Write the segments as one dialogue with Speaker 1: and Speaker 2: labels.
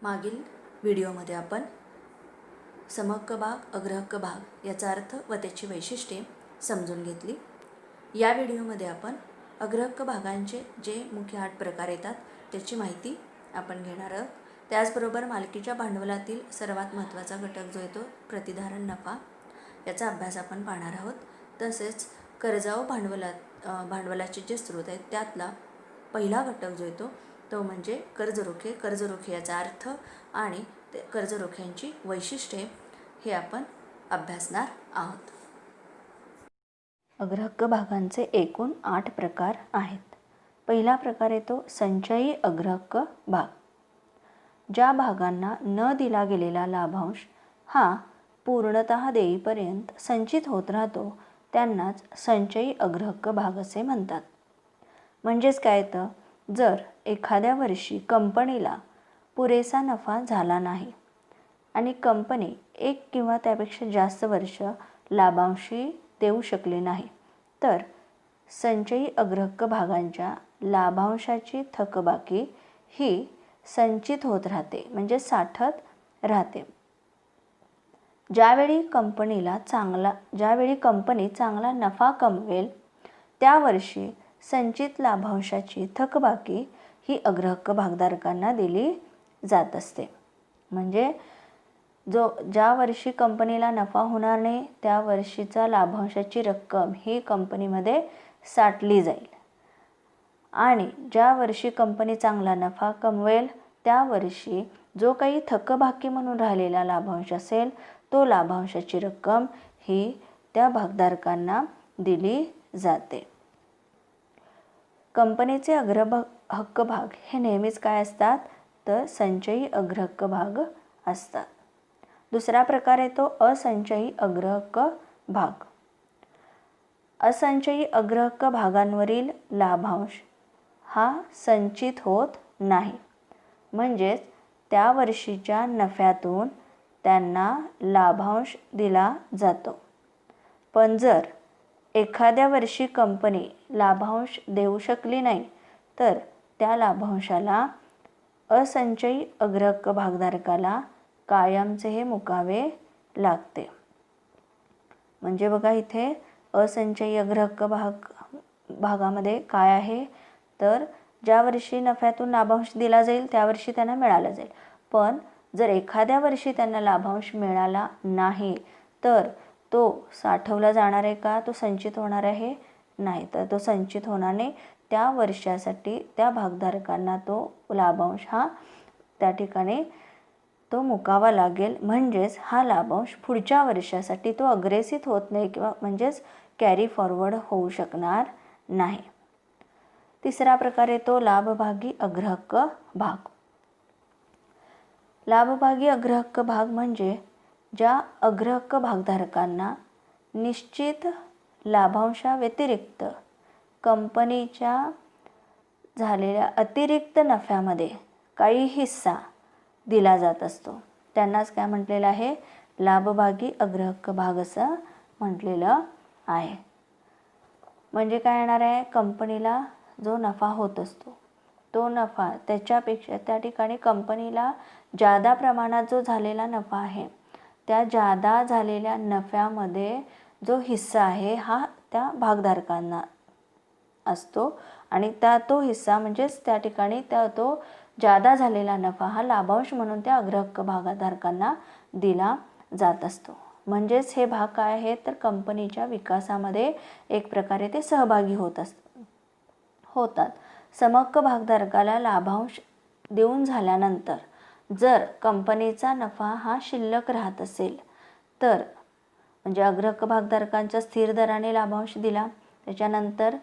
Speaker 1: मागील व्हिडिओमध्ये आपण समहक्क भाग, अग्रहक्क भाग याचा अर्थ व त्याची वैशिष्ट्ये समजून घेतली. या व्हिडिओमध्ये आपण अग्रहक्क भागांचे जे मुख्य 8 प्रकार येतात त्याची माहिती आपण घेणार आहोत. त्याचबरोबर मालकीच्या भांडवलातील सर्वात महत्त्वाचा घटक जो येतो प्रतिधारण नफा याचा अभ्यास आपण पाहणार आहोत. तसेच कर्जाऊ भांडवलाचे जे स्रोत आहेत त्यातला पहिला घटक जो येतो तो म्हणजे कर्जरोखे. कर्जरोखे याचा अर्थ आणि कर्जरोख्यांची वैशिष्ट्ये हे आपण अभ्यासणार आहोत. अग्रहक्क भागांचे एकूण 8 प्रकार आहेत. पहिला प्रकार येतो संचयी अग्रहक्क भाग. ज्या भागांना न दिला गेलेला लाभांश हा पूर्णतः देईपर्यंत संचित होत राहतो त्यांनाच संचयी अग्रहक्क भाग असे म्हणतात. म्हणजेच काय तर जर एखाद्या वर्षी कंपनीला पुरेसा नफा झाला नाही आणि कंपनी 1 किंवा त्यापेक्षा जास्त वर्ष लाभांशी देऊ शकली नाही तर संचयी अग्रहक्क भागांच्या लाभांशाची थकबाकी ही संचित होत राहते, म्हणजे साठत राहते. ज्यावेळी कंपनी चांगला नफा कमवेल त्या वर्षी संचित लाभांशाची थकबाकी ही अग्रहक्क भागधारकांना दिली जात असते. म्हणजे ज्या वर्षी कंपनीला नफा होणार नाही त्या वर्षीचा लाभांशाची रक्कम ही कंपनीमध्ये साठली जाईल आणि ज्या वर्षी कंपनी चांगला नफा कमवेल त्या वर्षी जो काही थकबाकी म्हणून राहिलेला लाभांश असेल तो लाभांशाची रक्कम ही त्या भागधारकांना दिली जाते. कंपनीचे अग्रहक्क भाग हे नेहमीच काय असतात तर संचयी अग्रहक्क भाग असतात. दुसरा प्रकार येतो असंचयी अग्रहक्क भाग. असंचयी अग्रहक्क भागांवरील लाभांश हा संचित होत नाही, म्हणजेच त्या वर्षीच्या नफ्यातून त्यांना लाभांश दिला जातो. पण जर एखाद्या वर्षी कंपनी लाभांश देऊ शकली नाही तर त्या लाभांशाला असंचयी अग्रहक्क भागधारकाला कायमचे हे मुकावे लागते. म्हणजे बघा इथे असंचयी अग्रहक्क भागामध्ये काय आहे तर ज्या वर्षी नफ्यातून लाभांश दिला जाईल त्या वर्षी त्यांना मिळाला जाईल. पण जर एखाद्या वर्षी त्यांना लाभांश मिळाला नाही तर तो साठवला जाणार आहे का, तो संचित होणार आहे नाही, तर तो संचित होणार नाही. त्या वर्षासाठी त्या भागधारकांना तो लाभांश हा त्या ठिकाणी तो मुकावा लागेल. म्हणजेच हा लाभांश पुढच्या वर्षासाठी तो अग्रेसित होत नाही किंवा म्हणजेच कॅरी फॉरवर्ड होऊ शकणार नाही. तिसरा प्रकार येतो लाभभागी अग्रहक्क भाग. लाभभागी अग्रहक्क भाग म्हणजे ज्या अग्रहक्क भागधारकांना निश्चित लाभांशाव्यतिरिक्त कंपनीच्या झालेल्या अतिरिक्त नफ्यामध्ये काही हिस्सा दिला जात असतो त्यांनाच काय म्हटलेलं आहे लाभभागी अग्रहक्क भाग असं म्हटलेलं आहे. म्हणजे काय येणार आहे कंपनीला जो नफा होत असतो तो नफा त्याच्यापेक्षा त्या ठिकाणी कंपनीला जादा प्रमाणात जो झालेला नफा आहे त्या जादा झालेल्या नफ्यामध्ये जो हिस्सा आहे हा त्या भागधारकांना असतो आणि तो हिस्सा म्हणजेच त्या ठिकाणी तो जादा झालेला नफा हा लाभांश म्हणून त्या अग्रहक्क भागधारकांना दिला जात असतो. म्हणजेच हे भाग काय आहेत तर कंपनीच्या विकासामध्ये एक प्रकारे ते सहभागी होतात. समहक्क भागधारकाला लाभांश देऊन झाल्यानंतर जर कंपनीचा नफा हा शिल्लक राहत असेल तर म्हणजे अग्रहक्क भागधारकांच्या स्थिर दराने लाभांश दिला त्याच्यानंतर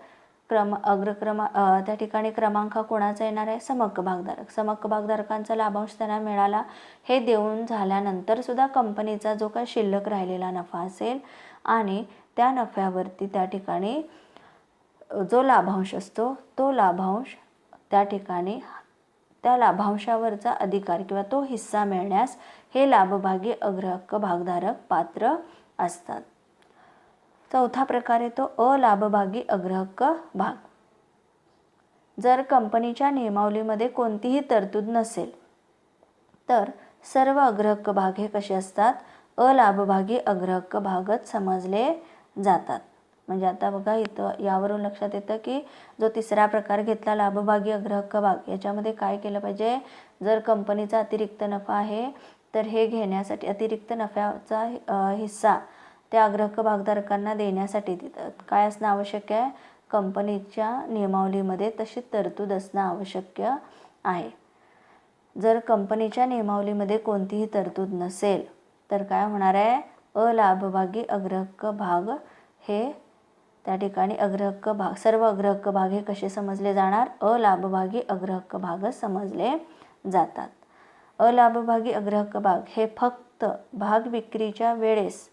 Speaker 1: त्या ठिकाणी क्रमांक कोणाचा येणार आहे समहक्क भागधारक. समहक्क भागधारकांचा लाभांश त्यांना मिळाला हे देऊन झाल्यानंतर सुद्धा कंपनीचा जो काही शिल्लक राहिलेला नफा असेल आणि त्या नफ्यावरती त्या ठिकाणी जो लाभांश असतो तो लाभांश त्या ठिकाणी त्या लाभांशावरचा अधिकार किंवा तो हिस्सा मिळण्यास हे लाभभागी अग्रहक्क भागधारक पात्र असतात. चौथा प्रकार येतो अलाभभागी अग्रहक्क भाग. जर कंपनीच्या नियमावलीमध्ये कोणतीही तरतूद नसेल तर सर्व अग्रहक्क भाग हे कसे असतात, अलाभभागी अग्रहक्क भागच समजले जातात. म्हणजे आता बघा इथं यावरून लक्षात येतं की जो तिसरा प्रकार घेतला लाभभागी अग्रहक्क भाग, याच्यामध्ये काय केलं पाहिजे, जर कंपनीचा अतिरिक्त नफा आहे तर हे घेण्यासाठी अतिरिक्त नफ्याचा हिस्सा त्या अग्रहक्क भागधारकांना देण्यासाठी तिथं काय असणं आवश्यक आहे, कंपनीच्या नियमावलीमध्ये तशी तरतूद असणं आवश्यक आहे. जर कंपनीच्या नियमावलीमध्ये कोणतीही तरतूद नसेल तर काय होणार आहे, अलाभभागी अग्रहक्क भाग हे त्या ठिकाणी अग्रहक्क भाग, सर्व अग्रहक्क भाग हे कसे समजले जाणार, अलाभभागी अग्रहक्क भागच समजले जातात. अलाभभागी अग्रहक्क भाग हे फक्त भाग विक्रीच्या वेळेस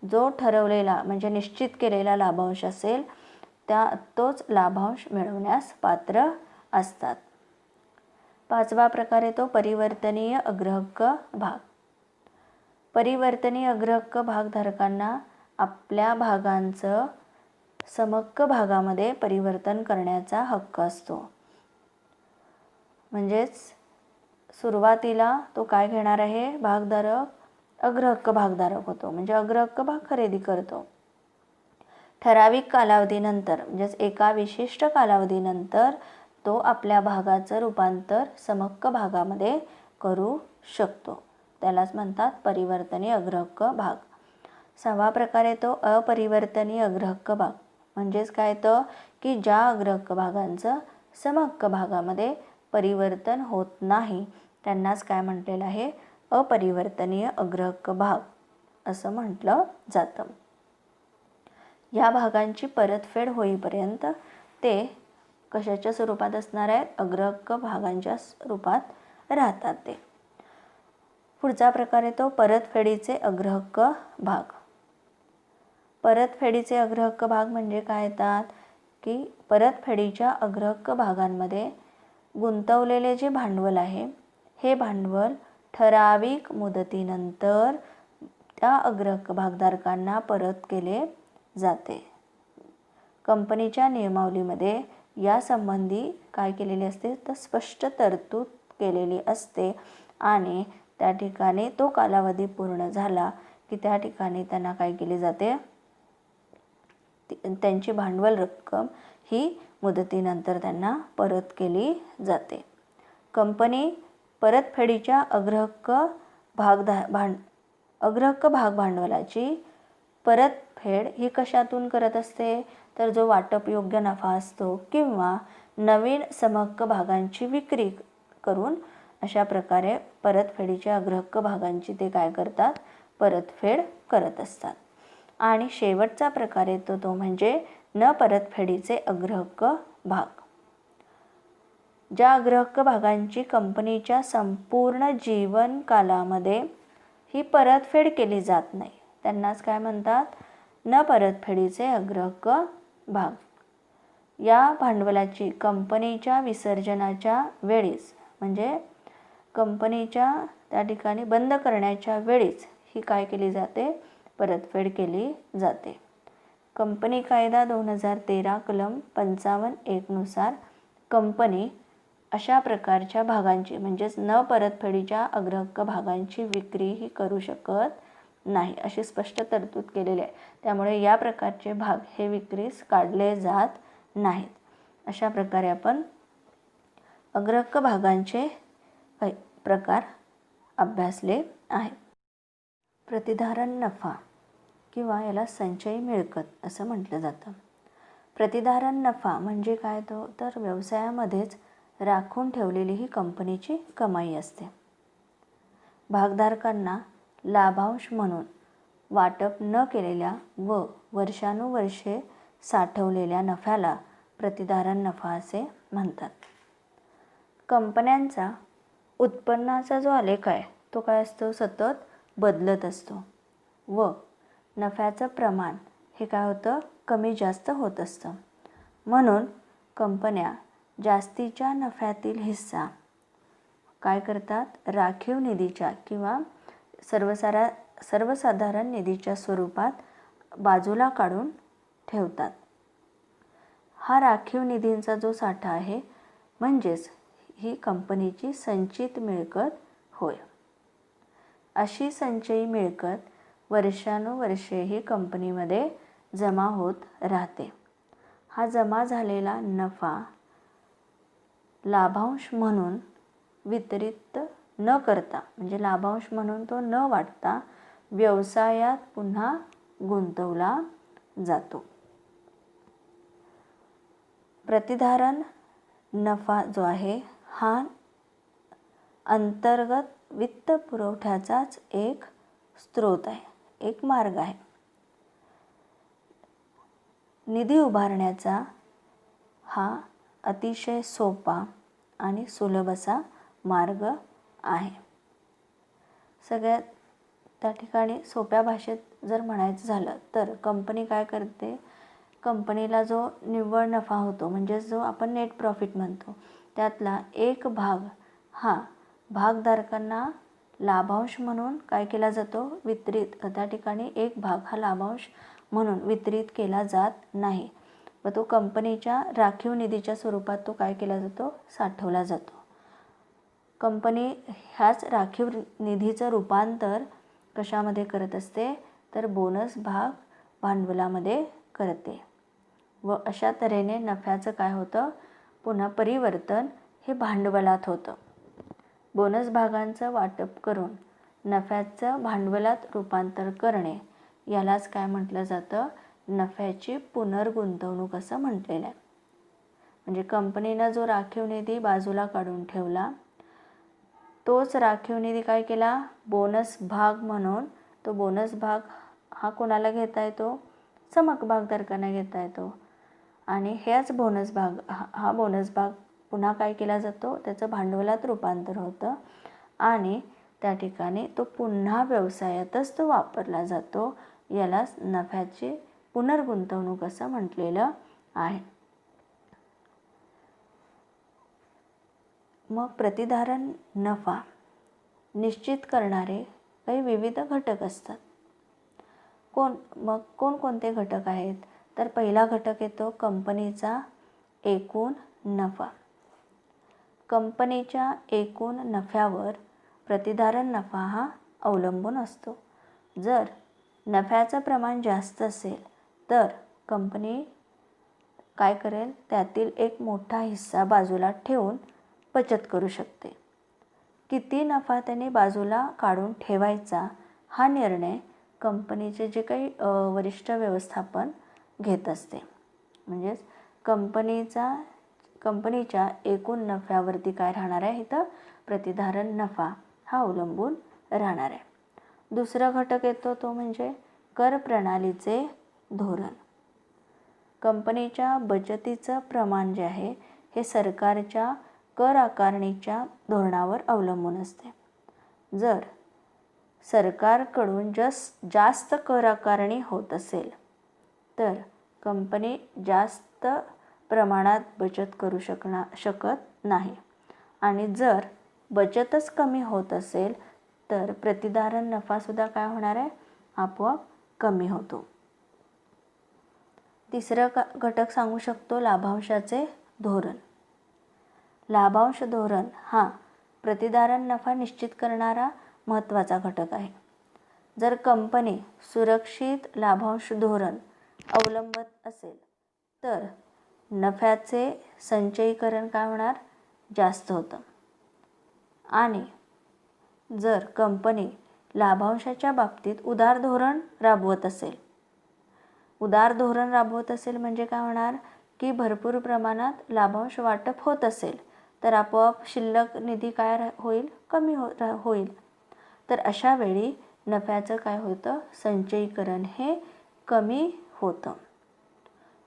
Speaker 1: जो ठरवलेला म्हणजे निश्चित केलेला लाभांश असेल तोच लाभांश मिळवण्यास पात्र असतात. पाचवा प्रकार येतो परिवर्तनीय अग्रहक्क भाग. परिवर्तनीय अग्रहक्क भागधारकांना आपल्या भागांचं समहक्क भागामध्ये परिवर्तन करण्याचा हक्क असतो. म्हणजेच सुरुवातीला तो काय घेणार आहे, भागधारक अग्रहक्क भागधारक होतो, म्हणजे अग्रहक्क भाग खरेदी करतो. ठराविक कालावधीनंतर म्हणजेच एका विशिष्ट कालावधीनंतर तो आपल्या भागाचं रूपांतर समहक्क भागामध्ये करू शकतो. त्यालाच म्हणतात परिवर्तनीय अग्रहक्क भाग. सहावा प्रकार येतो अपरिवर्तनीय अग्रहक्क भाग. म्हणजेच काय येतं की ज्या अग्रहक्क भागांचं समहक्क भागामध्ये परिवर्तन होत नाही त्यांनाच काय म्हटलेलं आहे, अपरिवर्तनीय अग्रहक्क भाग असं म्हटलं जातं. या भागांची परतफेड होईपर्यंत ते कशाच्या स्वरूपात असणार आहेत, अग्रहक्क भागांच्या स्वरूपात राहतात ते. पुढचा प्रकार येतो परतफेडीचे अग्रहक्क भाग. परतफेडीचे अग्रहक्क भाग म्हणजे काय येतात की परतफेडीच्या अग्रहक्क भागांमध्ये गुंतवलेले जे भांडवल आहे हे भांडवल ठराविक मुदतीनंतर त्या अग्रहक्क भागधारकांना परत केले जाते. कंपनीच्या नियमावलीमध्ये यासंबंधी काय केलेले असते तर स्पष्ट तरतूद केलेली असते आणि त्या ठिकाणी तो कालावधी पूर्ण झाला की त्या ठिकाणी त्यांना काय केले जाते, त्यांची भांडवल रक्कम ही मुदतीनंतर त्यांना परत केली जाते. कंपनी परतफेडीच्या अग्रहक्क भाग भांडवलाची परतफेड ही कशातून करत असते तर जो वाटप योग्य नफा असतो किंवा नवीन समहक्क भागांची विक्री करून अशा प्रकारे परतफेडीच्या अग्रहक्क भागांची ते काय करतात, परतफेड करत असतात. आणि शेवटचा प्रकार येतो तो म्हणजे न परतफेडीचे अग्रहक्क भाग. ज्या अग्रहक्क भागांची कंपनीच्या संपूर्ण जीवनकालामध्ये ही परतफेड केली जात नाही त्यांनाच काय म्हणतात, न परतफेडीचे अग्रहक्क भाग. या भांडवलाची कंपनीच्या विसर्जनाच्या वेळीच म्हणजे कंपनीच्या त्या ठिकाणी बंद करण्याच्या वेळीच ही काय केली जाते, परतफेड केली जाते. कंपनी कायदा 2013 कलम 55(1) नुसार कंपनी अशा प्रकारच्या भागांची म्हणजेच न परतफेडीच्या अग्रहक्क भागांची विक्री ही करू शकत नाही अशी स्पष्ट तरतूद केलेली आहे. त्यामुळे या प्रकारचे भाग हे विक्रीस काढले जात नाहीत. अशा प्रकारे आपण अग्रहक्क भागांचे काही प्रकार अभ्यासले आहेत. प्रतिधारण नफा किंवा याला संचयी मिळकत असं म्हटलं जातं. प्रतिधारण नफा म्हणजे काय तो तर व्यवसायामध्येच राखून ठेवलेली ही कंपनीची कमाई असते. भागधारकांना लाभांश म्हणून वाटप न केलेल्या व वर्षानुवर्षे साठवलेल्या नफ्याला प्रतिधारण नफा असे म्हणतात. कंपन्यांचा उत्पन्नाचा जो आलेख आहे तो काय असतो, सतत बदलत असतो व नफ्याचं प्रमाण हे काय होतं, कमी जास्त होत असतं. म्हणून कंपन्या जास्तीच्या नफ्यातील हिस्सा काय करतात, राखीव निधीच्या किंवा सर्वसाधारण निधीच्या स्वरूपात बाजूला काढून ठेवतात. हा राखीव निधींचा जो साठा आहे म्हणजेच ही कंपनीची संचित मिळकत होय. अशी संचयी मिळकत वर्षानुवर्षे ही कंपनीमध्ये जमा होत राहते. हा जमा झालेला नफा लाभांश म्हणून वितरित न करता, म्हणजे लाभांश म्हणून तो न वाटता व्यवसायात पुन्हा गुंतवला जातो. प्रतिधारण नफा जो आहे हा अंतर्गत वित्त पुरवठ्याचाच एक स्रोत आहे, एक मार्ग आहे. निधी उभारण्याचा हा अतिशय सोपा आणि सुलभ असा मार्ग आहे. सगळ्यात त्या ठिकाणी सोप्या भाषेत जर म्हणायचं झालं तर कंपनी काय करते, कंपनीला जो निव्वळ नफा होतो, म्हणजे जो आपण नेट प्रॉफिट म्हणतो, त्यातला एक भाग हा भागधारकांना लाभांश म्हणून काय केला जातो, वितरित. त्या ठिकाणी एक भाग हा लाभांश म्हणून वितरित केला जात नाही, व तो कंपनीच्या राखीव निधीच्या स्वरूपात तो काय केला जातो, साठवला जातो. कंपनी ह्याच राखीव निधीचं रूपांतर कशामध्ये करत असते, तर बोनस भाग भांडवलामध्ये करते. व अशा तऱ्हेने नफ्याचं काय होतं, पुन्हा परिवर्तन हे भांडवलात होतं. बोनस भागांचं वाटप करून नफ्याचं भांडवलात रूपांतर करणे यालाच काय म्हटलं जातं, नफ्याची पुनर्गुंतवणूक असं म्हटलेलं आहे. म्हणजे कंपनीनं जो राखीव निधी बाजूला काढून ठेवला, तोच राखीव निधी काय केला, बोनस भाग म्हणून, तो बोनस भाग हा कोणाला घेता येतो, समभागधारकांना घेता येतो. आणि ह्याच बोनस भाग हा बोनस भाग पुन्हा काय केला जातो, त्याचं भांडवलात रूपांतर होतं आणि त्या ठिकाणी तो पुन्हा व्यवसायातच तो वापरला जातो. यालाच नफ्याची पुनर्गुंतवणूक असं म्हटलेलं आहे. मग प्रतिधारण नफा निश्चित करणारे काही विविध घटक असतात. कोणकोणते घटक आहेत, तर पहिला घटक येतो कंपनीचा एकूण नफा. कंपनीच्या एकूण नफ्यावर प्रतिधारण नफा हा अवलंबून असतो. जर नफ्याचं प्रमाण जास्त असेल तर कंपनी काय करेल, त्यातील एक मोठा हिस्सा बाजूला ठेवून बचत करू शकते. किती नफा त्याने बाजूला काढून ठेवायचा हा निर्णय कंपनीचे जे काही वरिष्ठ व्यवस्थापन घेत असते. म्हणजेच कंपनीच्या एकूण नफ्यावरती काय राहणार आहे, इथं प्रतिधारण नफा हा अवलंबून राहणार आहे. दुसरा घटक येतो तो म्हणजे कर प्रणालीचे धोरण. कंपनीच्या बचतीचं प्रमाण जे आहे हे सरकारच्या कर आकारणीच्या धोरणावर अवलंबून असते. जर सरकारकडून जास्त कर आकारणी होत असेल तर कंपनी जास्त प्रमाणात बचत करू शकत नाही, आणि जर बचतच कमी होत असेल तर प्रतिधारण नफासुद्धा काय होणार आहे, आपोआप कमी होतो. तिसरं घटक सांगू शकतो लाभांशाचे धोरण. लाभांश धोरण हा प्रतिधारण नफा निश्चित करणारा महत्त्वाचा घटक आहे. जर कंपनी सुरक्षित लाभांश धोरण अवलंबत असेल तर नफ्याचे संचयीकरण काय होणार, जास्त होतं. आणि जर कंपनी लाभांशाच्या बाबतीत उदार धोरण राबवत असेल म्हणजे काय होणार, की भरपूर प्रमाणात लाभांश वाटप होत असेल तर आपोआप शिल्लक निधी काय होईल, कमी होईल. तर अशा वेळी नफ्याचं काय होतं, संचयीकरण हे कमी होतं.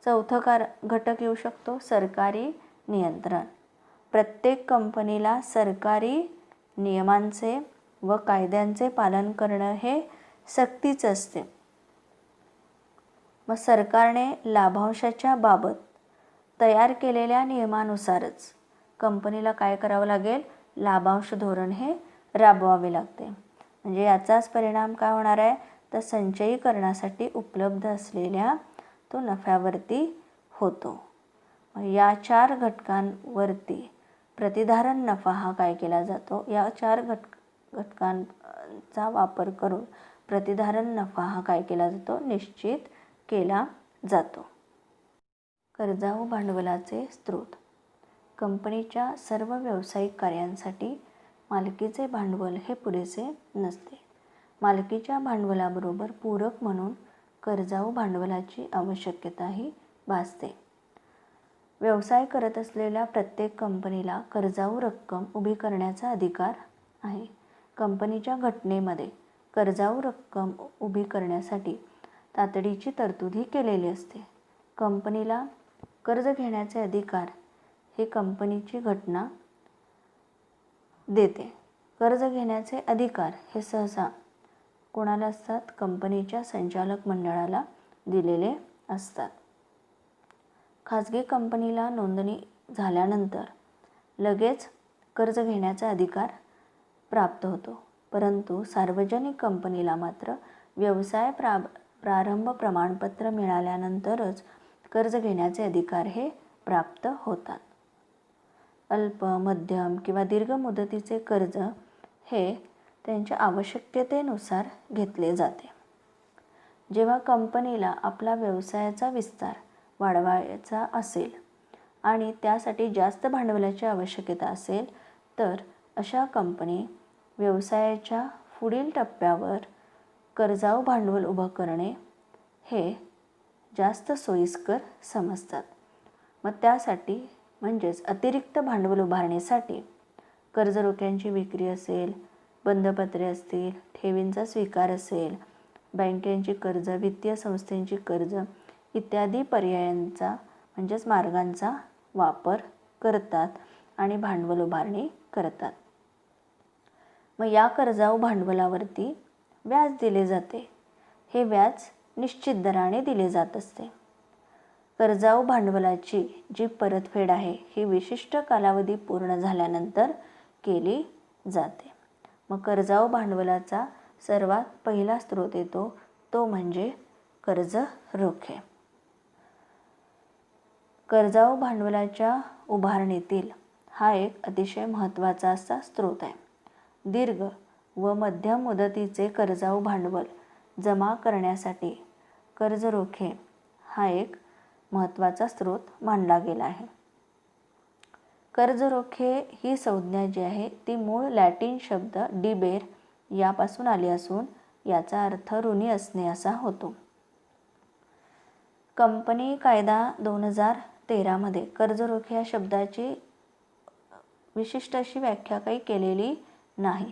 Speaker 1: चौथं घटक येऊ शकतो सरकारी नियंत्रण. प्रत्येक कंपनीला सरकारी नियमांचे व कायद्यांचे पालन करणं हे सक्तीचं असते. मग सरकारने लाभांशाच्या बाबत तयार केलेल्या नियमानुसारच कंपनीला काय करावं लागेल, लाभांश धोरण हे राबवावे लागते. म्हणजे याचाच परिणाम काय होणार आहे, तर संचयीकरणासाठी उपलब्ध असलेल्या तो नफ्यावरती होतो. या 4 घटकांवरती प्रतिधारण नफा हा काय केला जातो, या 4 घटकांचा वापर करून प्रतिधारण नफा हा काय केला जातो, निश्चित केला जातो. कर्जाऊ भांडवलाचे स्रोत. कंपनीच्या सर्व व्यावसायिक कार्यांसाठी मालकीचे भांडवल हे पुरेसे नसते. मालकीच्या भांडवलाबरोबर पूरक म्हणून कर्जाऊ भांडवलाची आवश्यकताही भासते. व्यवसाय करत असलेल्या प्रत्येक कंपनीला कर्जाऊ रक्कम उभी करण्याचा अधिकार आहे. कंपनीच्या घटनेमध्ये कर्जाऊ रक्कम उभी करण्यासाठी तातडीची तरतूदही केलेली असते. कंपनीला कर्ज घेण्याचे अधिकार हे कंपनीची घटना देते. कर्ज घेण्याचे अधिकार हे सहसा कोणाला असतात, कंपनीच्या संचालक मंडळाला दिलेले असतात. खाजगी कंपनीला नोंदणी झाल्यानंतर लगेच कर्ज घेण्याचा अधिकार प्राप्त होतो, परंतु सार्वजनिक कंपनीला मात्र व्यवसाय प्रारंभ प्रमाणपत्र मिळाल्यानंतरच कर्ज घेण्याचे अधिकार हे प्राप्त होतात. अल्प, मध्यम किंवा दीर्घ मुदतीचे कर्ज हे त्यांच्या आवश्यकतेनुसार घेतले जाते. जेव्हा कंपनीला आपला व्यवसायाचा विस्तार वाढवायचा असेल आणि त्यासाठी जास्त भांडवलाची आवश्यकता असेल, तर अशा कंपनी व्यवसायाच्या पुढील टप्प्यावर कर्जाऊ भांडवल उभं करणे हे जास्त सोयीस्कर समजतात. मग त्यासाठी म्हणजेच अतिरिक्त भांडवल उभारण्यासाठी कर्जरोख्यांची विक्री असेल, बंधपत्रे असतील, ठेवींचा स्वीकार असेल, बँकेची कर्ज, वित्तीय संस्थांची कर्ज इत्यादी पर्यायांचा म्हणजेच मार्गांचा वापर करतात आणि भांडवल उभारणी करतात. मग या कर्जाऊ भांडवलावरती व्याज दिले जाते. हे व्याज निश्चित दराने दिले जात असते. कर्जाऊ भांडवलाची जी परतफेड आहे ही विशिष्ट कालावधी पूर्ण झाल्यानंतर केली जाते. मग कर्जाऊ भांडवलाचा सर्वात पहिला स्रोत येतो तो म्हणजे कर्ज रोखे. कर्जाऊ भांडवलाच्या उभारणीतील हा एक अतिशय महत्त्वाचा असा स्रोत आहे. दीर्घ व मध्यम मुदतीचे कर्जाऊ भांडवल जमा करण्यासाठी कर्ज रोखे हा एक महत्त्वाचा स्रोत मानला गेला आहे. कर्ज रोखे ही संज्ञा जी आहे ती मूळ लॅटिन शब्द डिबेर यापासून आली असून याचा अर्थ ऋणी असणे असा होतो. कंपनी कायदा 2013 मध्ये कर्ज रोखे या शब्दाची विशिष्ट अशी व्याख्या काही केलेली नाही,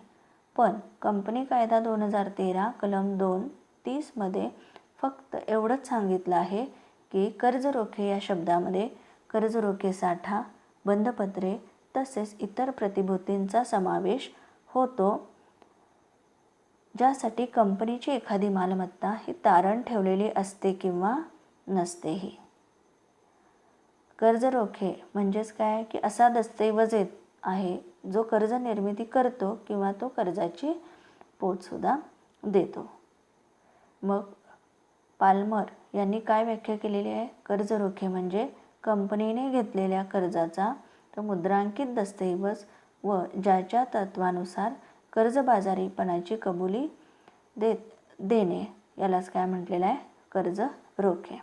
Speaker 1: पण कंपनी कायदा 2013 कलम 230 मध्ये फक्त एवढंच सांगितलं आहे की कर्ज रोखे या शब्दामध्ये कर्ज रोखे साठा, बंधपत्रे तसेच इतर प्रतिभूतींचा समावेश होतो, ज्यासाठी कंपनीची एखादी मालमत्ता ही तारण ठेवलेली असते किंवा नसतेही. कर्ज रोखे म्हणजेच काय की असा दस्तऐवज आहे जो कर्ज निर्मिती करतो किंवा तो कर्जाची पोचसुद्धा देतो. मग पाल्मर यांनी काय व्याख्या केलेली आहे? कर्ज रोखे म्हणजे कंपनीने घेतलेल्या कर्जाचा तो मुद्रांकित दस्तऐवज व ज्याच्या तत्वानुसार कर्जबाजारीपणाची कबुली देणे यालाच काय म्हटलेलं आहे? कर्ज रोखे.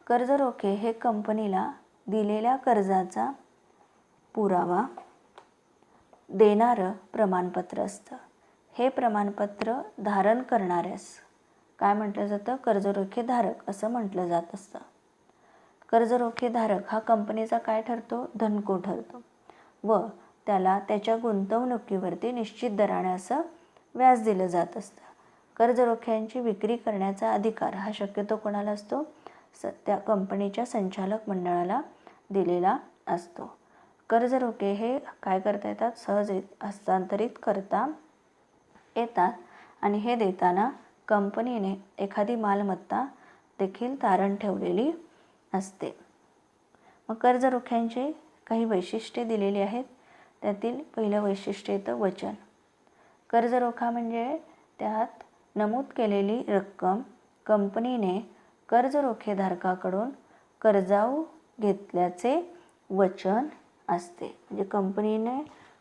Speaker 1: कर्ज रोखे हे कंपनीला दिलेल्या कर्जाचा पुरावा देणारं प्रमाणपत्र असतं. हे प्रमाणपत्र धारण करणाऱ्यास काय म्हटलं जातं? कर्जरोखे धारक असं म्हटलं जात असतं. कर्जरोखे धारक हा कंपनीचा काय ठरतो? धनको ठरतो व त्याला त्याच्या गुंतवणुकीवरती निश्चित दराने असं व्याज दिलं जात असतं. कर्जरोख्यांची विक्री करण्याचा अधिकार हा शक्यतो कोणाला असतो? त्या कंपनीच्या संचालक मंडळाला दिलेला असतो. कर्जरोखे हे काय करता येतात? सहज हस्तांतरित करता येतात आणि हे देताना कंपनीने एखादी मालमत्ता देखील तारण ठेवलेली असते. मग कर्जरोख्यांचे काही वैशिष्ट्ये दिलेली आहेत. त्यातील पहिलं वैशिष्ट्य येतं वचन. कर्जरोखा म्हणजे त्यात नमूद केलेली रक्कम कंपनीने कर्जरोखेधारकाकडून कर्जाऊ घेतल्याचे वचन असते. म्हणजे कंपनीने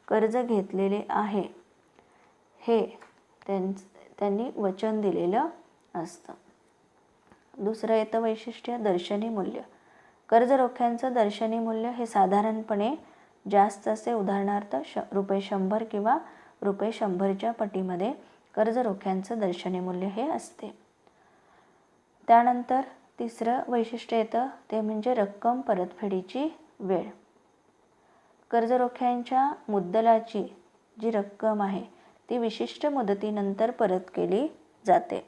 Speaker 1: कर्ज घेतलेले आहे हे त्यांनी वचन दिलेलं असतं. दुसरं येतं वैशिष्ट्य दर्शनी मूल्य. कर्ज रोख्यांचं दर्शनी मूल्य हे साधारणपणे जास्त असते. उदाहरणार्थ ₹100 किंवा ₹100च्या पटीमध्ये कर्ज रोख्यांचं दर्शनी मूल्य हे असते. त्यानंतर तिसरं वैशिष्ट्य येतं ते म्हणजे रक्कम परतफेडीची वेळ. कर्ज रोख्यांच्या मुद्दलाची जी रक्कम आहे ती विशिष्ट मुदतीनंतर परत केली जाते.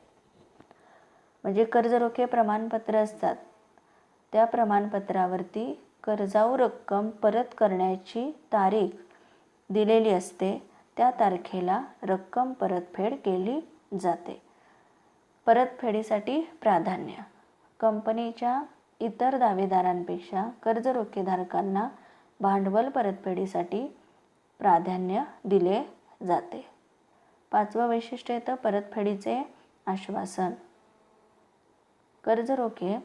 Speaker 1: म्हणजे कर्ज रोखे प्रमाणपत्र असतात, त्या प्रमाणपत्रावरती कर्जाऊ रक्कम परत करण्याची तारीख दिलेली असते. त्या तारखेला रक्कम परतफेड केली जाते. परतफेडीसाठी प्राधान्य. कंपनीच्या इतर दावेदारांपेक्षा कर्ज रोखेधारकांना भांडवल परतफेडीसाठी प्राधान्य दिले जाते. पाचवं वैशिष्ट्य येतं परतफेडीचे आश्वासन. कर्ज रोखे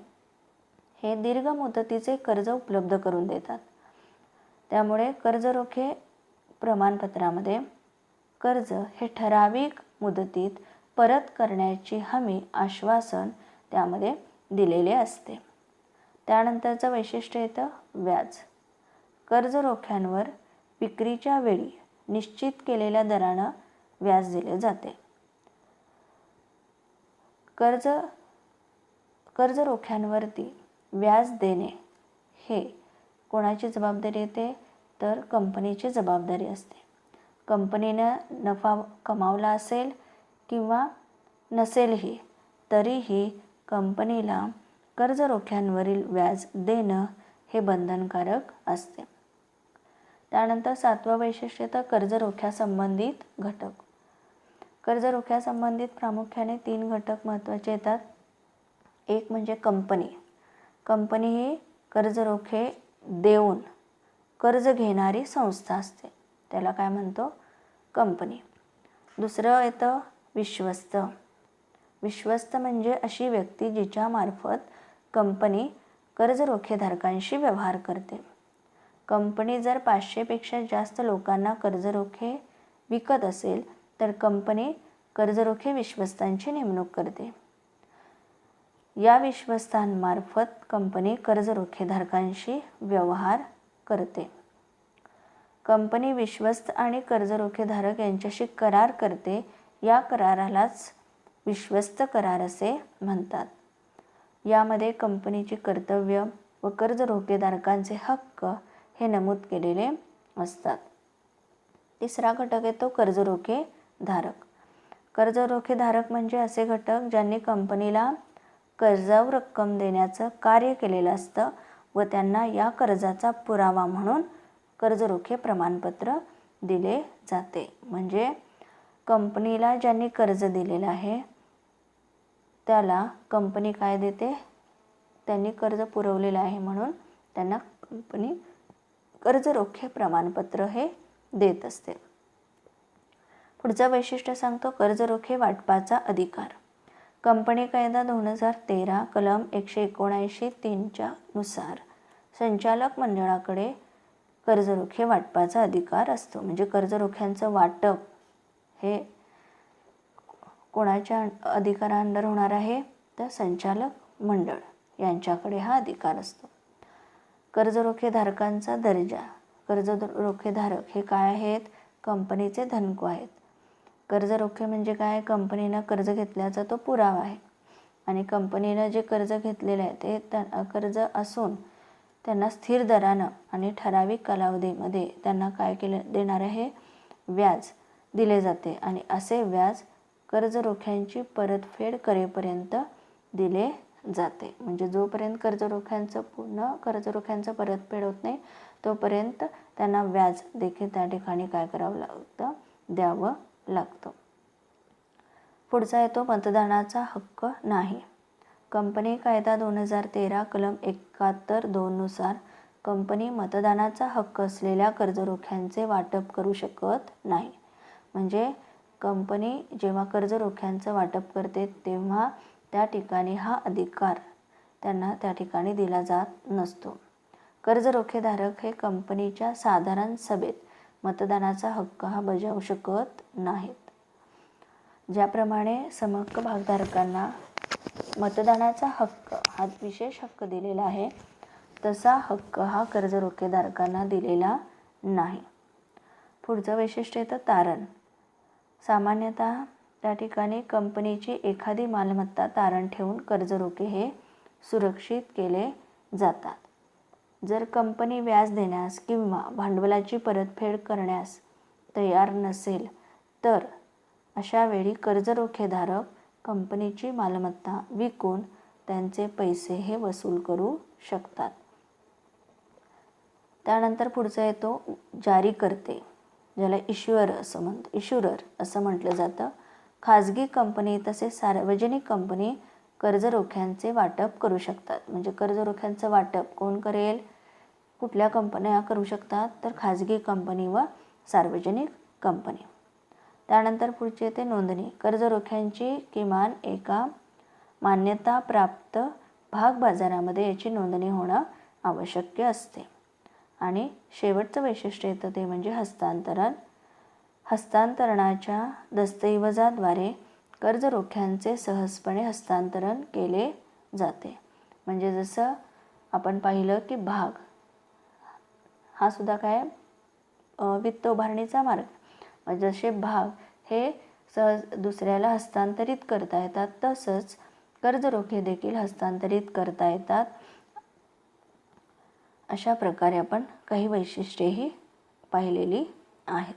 Speaker 1: हे दीर्घ मुदतीचे कर्ज उपलब्ध करून देतात. त्यामुळे कर्ज रोखे प्रमाणपत्रामध्ये कर्ज हे ठराविक मुदतीत परत करण्याची हमी आश्वासन त्यामध्ये दिलेले असते. त्यानंतरचं वैशिष्ट्य येतं व्याज. कर्ज रोख्यांवर विक्रीच्या वेळी निश्चित केलेल्या दरानं व्याज दिले जाते. कर्ज रोख्यांवरती व्याज देणे हे कोणाची जबाबदारी येते तर कंपनीची जबाबदारी असते. कंपनीनं नफा कमावला असेल किंवा नसेलही तरीही कंपनीला कर्ज रोख्यांवरील व्याज देणं हे बंधनकारक असते. त्यानंतर सातवं वैशिष्ट्य तर कर्ज रोख्यासंबंधित घटक. कर्ज रोख्यासंबंधित प्रामुख्याने 3 घटक महत्त्वाचे येतात. एक म्हणजे कंपनी. कंपनी ही कर्ज रोखे देऊन कर्ज घेणारी संस्था असते, त्याला काय म्हणतो कंपनी. दुसरं येतं विश्वस्त. विश्वस्त म्हणजे अशी व्यक्ती जिच्या मार्फत कंपनी कर्ज रोखेधारकांशी व्यवहार करते. कंपनी जर 500पेक्षा जास्त लोकांना कर्ज रोखे विकत असेल तर कंपनी कर्जरोखे विश्वस्तांची नेमणूक करते. या विश्वस्तांमार्फत कंपनी कर्ज रोखेधारकांशी व्यवहार करते. कंपनी विश्वस्त आणि कर्ज रोखेधारक यांच्याशी करार करते. या करारालाच विश्वस्त करार असे म्हणतात. यामध्ये कंपनीची कर्तव्य व कर्ज रोखेधारकांचे हक्क हे नमूद केलेले असतात. तिसरा घटक येतो कर्ज रोखेधारक. कर्ज रोखेधारक म्हणजे असे घटक ज्यांनी कंपनीला कर्जावर रक्कम देण्याचं कार्य केलेलं असतं व त्यांना या कर्जाचा पुरावा म्हणून कर्ज रोखे प्रमाणपत्र दिले जाते. म्हणजे कंपनीला ज्यांनी कर्ज दिलेलं आहे त्याला कंपनी काय देते, त्यांनी कर्ज पुरवलेलं आहे म्हणून त्यांना कंपनी कर्ज रोखे प्रमाणपत्र हे देत असते. पुढचं वैशिष्ट्य सांगतो कर्ज रोखे वाटपाचा अधिकार. कंपनी कायदा 2013 कलम 179(3) नुसार संचालक मंडळाकडे कर्ज रोखे वाटपाचा अधिकार असतो. म्हणजे कर्ज रोख्यांचं वाटप हे कोणाच्या अधिकाराअंडर होणार आहे तर संचालक मंडळ यांच्याकडे हा अधिकार असतो. कर्ज रोखेधारकांचा दर्जा. कर्ज रोखेधारक हे काय आहेत, कंपनीचे धनको आहेत. कर्ज रोखे म्हणजे काय, कंपनीनं कर्ज घेतल्याचा तो पुरावा आहे आणि कंपनीनं जे कर्ज घेतलेलं आहे ते कर्ज असून त्यांना स्थिर दरानं आणि ठराविक कालावधीमध्ये त्यांना काय देणार आहे, व्याज दिले जाते आणि असे व्याज कर्ज रोख्यांची परतफेड करेपर्यंत दिले जाते. म्हणजे जोपर्यंत कर्ज रोख्यांचं परतफेड होत नाही तोपर्यंत त्यांना व्याज देखील त्या ठिकाणी काय करावं लागतं, द्यावं लागतं. पुढचा येतो मतदानाचा हक्क नाही. कंपनी कायदा 2013 कलम 71(2) नुसार कंपनी मतदानाचा हक्क असलेल्या कर्ज रोख्यांचे वाटप करू शकत नाही. म्हणजे कंपनी जेव्हा कर्ज रोख्यांचं वाटप करते तेव्हा त्या ठिकाणी हा अधिकार त्यांना त्या ठिकाणी दिला जात नसतो. कर्ज रोखेधारक हे कंपनीच्या साधारण सभेत मतदानाचा हक्क हा बजावू शकत नाहीत. ज्याप्रमाणे समहक्क भागधारकांना मतदानाचा हक्क हा विशेष हक्क दिलेला आहे, तसा हक्क हा कर्जरोखेधारकांना दिलेला नाही. पुढचं वैशिष्ट्य येतं तारण. सामान्यतः त्या ठिकाणी कंपनीची एखादी मालमत्ता तारण ठेवून कर्जरोखे हे सुरक्षित केले जातात. जर कंपनी व्याज देण्यास किंवा भांडवलाची परतफेड करण्यास तयार नसेल तर अशा वेळी कर्जरोखेधारक कंपनीची मालमत्ता विकून त्यांचे पैसे हे वसूल करू शकतात. त्यानंतर पुढचा येतो जारीकर्ते, ज्याला इश्युअर असं म्हटलं जातं. खाजगी कंपनी तसेच सार्वजनिक कंपनी कर्जरोख्यांचे वाटप करू शकतात. म्हणजे कर्जरोख्यांचं वाटप कोण करेल? कुठल्या कंपन्या करू शकतात? तर खाजगी कंपनी व सार्वजनिक कंपनी. त्यानंतर पुढचे येते नोंदणी. कर्जरोख्यांची किमान एका मान्यताप्राप्त भाग बाजारामध्ये याची नोंदणी होणं आवश्यक असते. आणि शेवटचं वैशिष्ट्य येतं ते म्हणजे हस्तांतरण. हस्तांतरणाच्या दस्तऐवजाद्वारे कर्जरोख्यांचे सहजपणे हस्तांतरण केले जाते. म्हणजे जसं आपण पाहिलं की भाग हा सुद्धा काय वित्त उभारणीचा मार्ग. जसे भाग हे सहज दुसऱ्याला हस्तांतरित करता येतात, तसंच कर्जरोखे देखील हस्तांतरित करता येतात. अशा प्रकारे आपण काही वैशिष्ट्येही पाहिलेली आहेत.